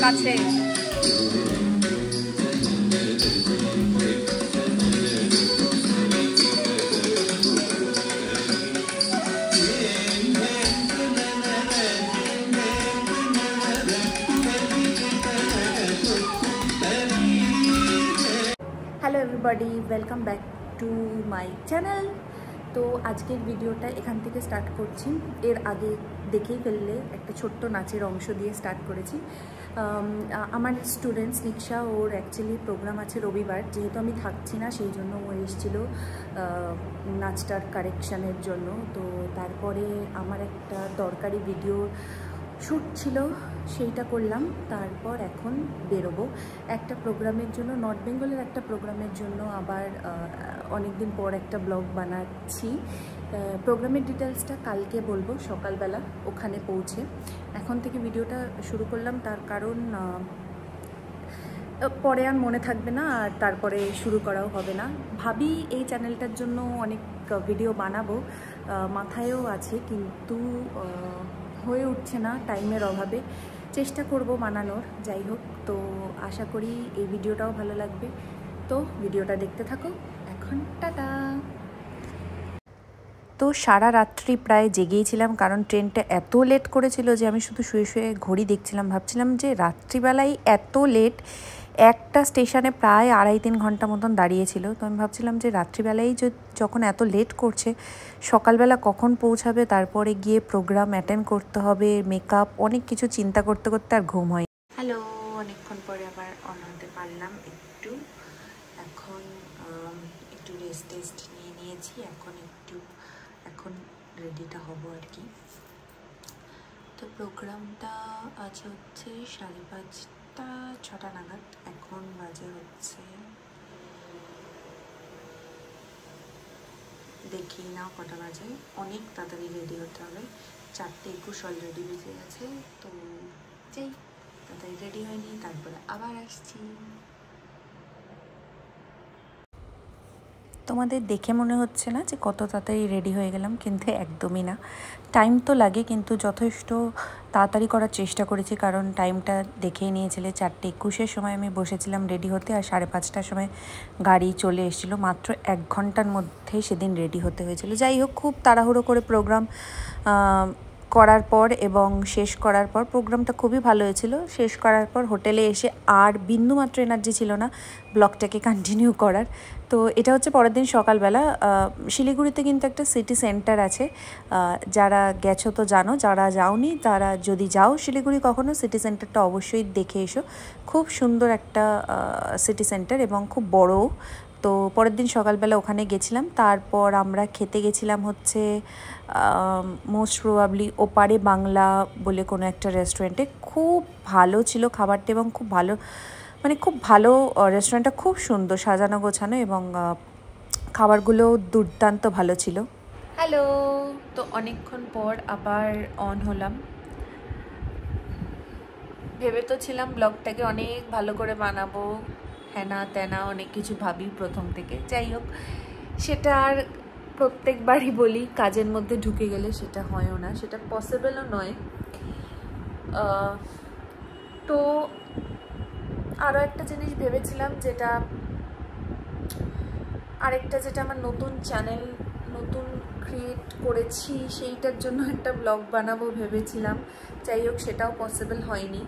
কাছে। Hello everybody, welcome back to my channel. তো আজকের ভিডিওটা এখান থেকে স্টার্ট করছি। এর আগে দেখেই ফেললে একটা ছোট্ট নাচের অংশ দিয়ে স্টার্ট করেছি। আমার স্টুডেন্টস নিক্সা, ওর অ্যাকচুয়ালি প্রোগ্রাম আছে রবিবার, যেহেতু আমি থাকছি না সেই জন্য ও এসেছিলো নাচটার কারেকশানের জন্য। তো তারপরে আমার একটা দরকারি ভিডিও শ্যুট ছিল, সেইটা করলাম। তারপর এখন বেরোবো একটা প্রোগ্রামের জন্য, নর্থ বেঙ্গলের একটা প্রোগ্রামের জন্য। আবার অনেক দিন পর একটা ব্লগ বানাচ্ছি। প্রোগ্রামের ডিটেলসটা কালকে বলবো সকালবেলা ওখানে পৌঁছে। এখন থেকে ভিডিওটা শুরু করলাম, তার কারণ পরে আর মনে থাকবে না, আর তারপরে শুরু করাও হবে না। ভাবি এই চ্যানেলটার জন্য অনেক ভিডিও বানাবো, মাথায়ও আছে, কিন্তু হয়ে উঠছে না টাইমের অভাবে। চেষ্টা করব বানানোর। যাই হোক, তো আশা করি এই ভিডিওটাও ভালো লাগবে। তো ভিডিওটা দেখতে থাকো। এখন টাটা। তো সারা রাত্রি প্রায় জেগেইছিলাম, কারণ ট্রেনটা এত লেট করেছিল যে আমি শুধু শুয়ে শুয়ে ঘড়ি দেখছিলাম। ভাবছিলাম যে রাত্রিবেলায় এত লেট, একটা স্টেশনে প্রায় 2.5-3 ঘন্টা মতন দাঁড়িয়েছিল। তো আমি ভাবছিলাম যে রাত্রিবেলায় যখন এত লেট করছে, সকালবেলা কখন পৌঁছাবে, তারপরে গিয়ে প্রোগ্রাম অ্যাটেন্ড করতে হবে, মেকআপ, অনেক কিছু চিন্তা করতে করতে আর ঘুম হয়। হ্যালো, অনেকক্ষণ পরে আবার অন হতে পারলাম একটু। এখন একটু রেস্ট নিয়ে নিয়েছি, এখন রেডিটা হব আর কি। তো প্রোগ্রামটা আছে হচ্ছে 5:30-6টা নাগাদ। এখন বাজে হচ্ছে, দেখি না কটা বাজে। অনেক তাড়াতাড়ি রেডি হতে হবে, 4:21 অলরেডি বেজে গেছে। তো যাই, তাড়াতাড়ি রেডি হয়নি, তারপরে আবার আসছি। তোমাদের দেখে মনে হচ্ছে না যে কত তাড়াতাড়ি রেডি হয়ে গেলাম, কিন্তু একদমই না। টাইম তো লাগে, কিন্তু যথেষ্ট তাড়াতাড়ি করার চেষ্টা করেছি, কারণ টাইমটা দেখেই নিয়েছিলে। 4:21 সময় আমি বসেছিলাম রেডি হতে, আর 5:30টার সময় গাড়ি চলে এসেছিলো। মাত্র 1 ঘন্টার মধ্যে সেদিন রেডি হতে হয়েছিল। যাই হোক, খুব তাড়াহুড়ো করে প্রোগ্রাম করার পর এবং শেষ করার পর, প্রোগ্রামটা খুবই ভালো হয়েছিল। শেষ করার পর হোটেলে এসে আর বিন্দুমাত্র এনার্জি ছিল না ব্লগটাকে কন্টিনিউ করার। তো এটা হচ্ছে পরের দিন সকালবেলা। শিলিগুড়িতে কিন্তু একটা সিটি সেন্টার আছে, যারা গেছো তো জানো, যারা যাওনি তারা যদি যাও শিলিগুড়ি কখনো, সিটি সেন্টারটা অবশ্যই দেখে এসো। খুব সুন্দর একটা সিটি সেন্টার এবং খুব বড়ও। তো পরের দিন সকালবেলা ওখানে গেছিলাম। তারপর আমরা খেতে গেছিলাম হচ্ছে মোস্ট প্রবাবলি ওপারে বাংলা বলে কোনো একটা রেস্টুরেন্টে। খুব ভালো ছিল খাবারটা, এবং খুব ভালো, মানে খুব ভালো রেস্টুরেন্টটা, খুব সুন্দর সাজানো গোছানো, এবং খাবারগুলো দুর্দান্ত ভালো ছিল। হ্যালো, তো অনেকক্ষণ পর আবার অন হলাম। ভেবে তো ছিলাম ব্লগটাকে অনেক ভালো করে বানাবো, হ্যানা ত্যানা অনেক কিছু ভাবি প্রথম থেকে। যাই হোক, সেটা আর প্রত্যেকবারই বলি, কাজের মধ্যে ঢুকে গেলে সেটা হয়ও না, সেটা পসিবলও নয়। তো আরও একটা জিনিস ভেবেছিলাম, যেটা আমার নতুন চ্যানেল নতুন ক্রিয়েট করেছি, সেইটার জন্য একটা ব্লগ বানাবো ভেবেছিলাম। যাই হোক, সেটাও পসিবল হয়নি,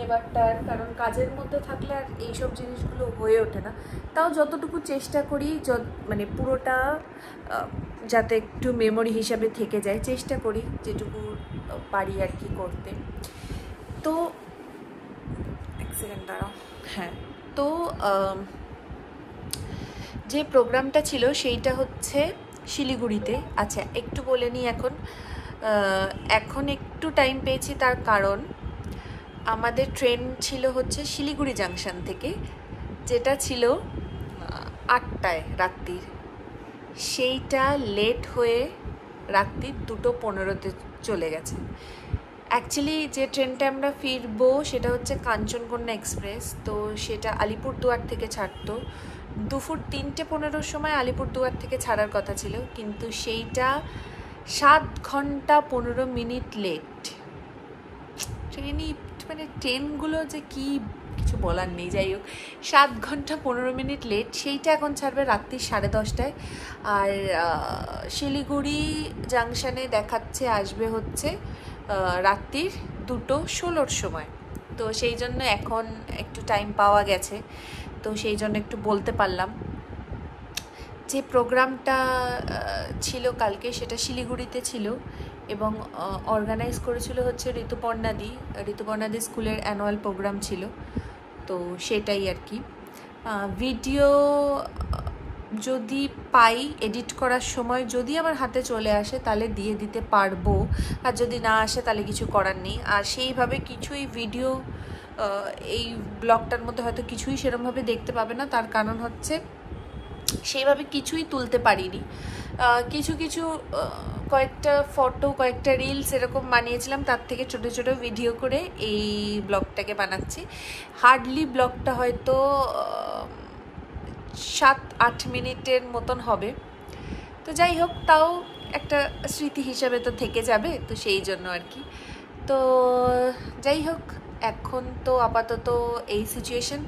এবারটার কারণ কাজের মধ্যে থাকলে আর এইসব জিনিসগুলো হয়ে ওঠে না। তাও যতটুকু চেষ্টা করি, মানে পুরোটা যাতে একটু মেমোরি হিসাবে থেকে যায়, চেষ্টা করি যেটুকু পারি আর কি করতে। তো এক সেকেন্ড দাঁড়াও। হ্যাঁ, তো যে প্রোগ্রামটা ছিল সেইটা হচ্ছে শিলিগুড়িতে। আচ্ছা, একটু বলে নিই, এখন একটু টাইম পেয়েছি, তার কারণ আমাদের ট্রেন ছিল হচ্ছে শিলিগুড়ি জাংশন থেকে, যেটা ছিল 8টায় রাত্রির, সেইটা লেট হয়ে রাত্রির 2:15-তে চলে গেছে। অ্যাকচুয়ালি যে ট্রেনটা আমরা ফিরবো সেটা হচ্ছে কাঞ্চনকন্যা এক্সপ্রেস। তো সেটা আলিপুরদুয়ার থেকে ছাড়তো। দুপুর 3:15 সময় আলিপুরদুয়ার থেকে ছাড়ার কথা ছিল, কিন্তু সেইটা 7 ঘন্টা 15 মিনিট লেট। মানে ট্রেনগুলো যে কি কিছু বলার নেই। যাই হোক, 7 ঘন্টা 15 মিনিট লেট, সেইটা এখন ছাড়বে রাত্রি 10:30টায়। আর শিলিগুড়ি জাংশনে দেখাচ্ছে আসবে হচ্ছে রাত্রির 2:16 সময়। তো সেই জন্য এখন একটু টাইম পাওয়া গেছে, তো সেই জন্য একটু বলতে পারলাম। যে প্রোগ্রামটা ছিল কালকে সেটা শিলিগুড়িতে ছিল এবং অর্গানাইজ করেছিল হচ্ছে ঋতুপর্ণাদি স্কুলের অ্যানুয়াল প্রোগ্রাম ছিল। তো সেটাই আর কি। ভিডিও যদি পাই এডিট করার সময়, যদি আমার হাতে চলে আসে তাহলে দিয়ে দিতে পারবো, আর যদি না আসে তাহলে কিছু করার নেই। আর সেইভাবে কিছুই ভিডিও এই ব্লগটার মধ্যে হয়তো কিছুই সেরকমভাবে দেখতে পাবে না, তার কারণ হচ্ছে সেইভাবে কিছুই তুলতে পারিনি। কিছু কিছু কয়েকটা ফটো, কয়েকটা রিলস এরকম বানিয়েছিলাম, তার থেকে ছোট ছোট ভিডিও করে এই ব্লগটাকে বানাচ্ছি। হার্ডলি ব্লগটা হয়তো 7-8 মিনিটের মতন হবে। তো যাই হোক, তাও একটা স্মৃতি হিসাবে তো থেকে যাবে, তো সেই জন্য আর কি। তো যাই হোক, এখন তো আপাতত এই সিচুয়েশন।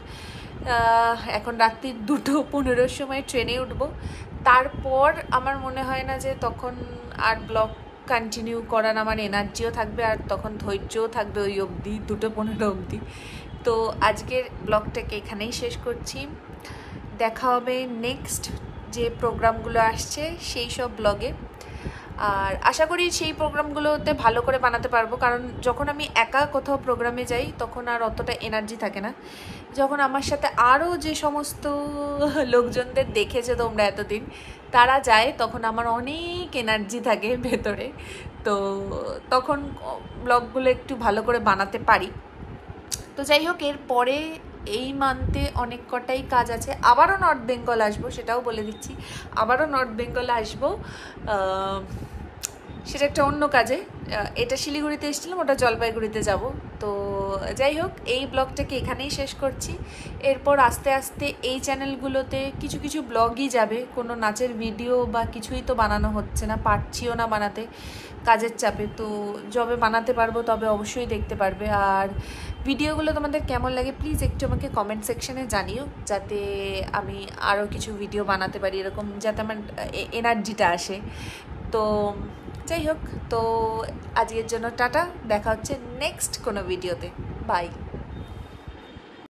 এখন রাত্রি 2:15 সময় ট্রেনে উঠবো। তারপর আমার মনে হয় না যে তখন আর ব্লগ কন্টিনিউ করার আমার এনার্জিও থাকবে, আর তখন ধৈর্যও থাকবে ওই অবধি 2:15 অবধি। তো আজকের ব্লগটাকে এখানেই শেষ করছি। দেখা হবে নেক্সট যে প্রোগ্রামগুলো আসছে সেই সব ব্লগে। আর আশা করি সেই প্রোগ্রামগুলোতে ভালো করে বানাতে পারবো, কারণ যখন আমি একা কোথাও প্রোগ্রামে যাই তখন আর অতটা এনার্জি থাকে না। যখন আমার সাথে আরও যে সমস্ত লোকজনদের দেখেছে তোমরা এতদিন, তারা যায়, তখন আমার অনেক এনার্জি থাকে ভেতরে। তো তখন ব্লগগুলো একটু ভালো করে বানাতে পারি। তো যাই হোক, এরপরে এই মান্থে অনেক কটাই কাজ আছে। আবারও নর্থ বেঙ্গল আসবো, সেটাও বলে দিচ্ছি, আবারও নর্থ বেঙ্গল আসবো। সেটা একটা অন্য কাজে। এটা শিলিগুড়িতে এসেছিলাম, ওটা জলপাইগুড়িতে যাব। তো যাই হোক, এই ব্লগটাকে এখানেই শেষ করছি। এরপর আস্তে আস্তে এই চ্যানেলগুলোতে কিছু কিছু ব্লগই যাবে, কোনো নাচের ভিডিও বা কিছুই তো বানানো হচ্ছে না, পারছিও না বানাতে কাজের চাপে। তো যবে বানাতে পারবো তবে অবশ্যই দেখতে পারবে। আর ভিডিওগুলো তোমাদের কেমন লাগে প্লিজ একটু আমাকে কমেন্ট সেকশনে জানিও, যাতে আমি আরও কিছু ভিডিও বানাতে পারি এরকম, যাতে আমার এনার্জিটা আসে। তো যাই হোক, তো আজকের জন্য টাটা, দেখা হচ্ছে নেক্সট কোনো ভিডিওতে। বাই।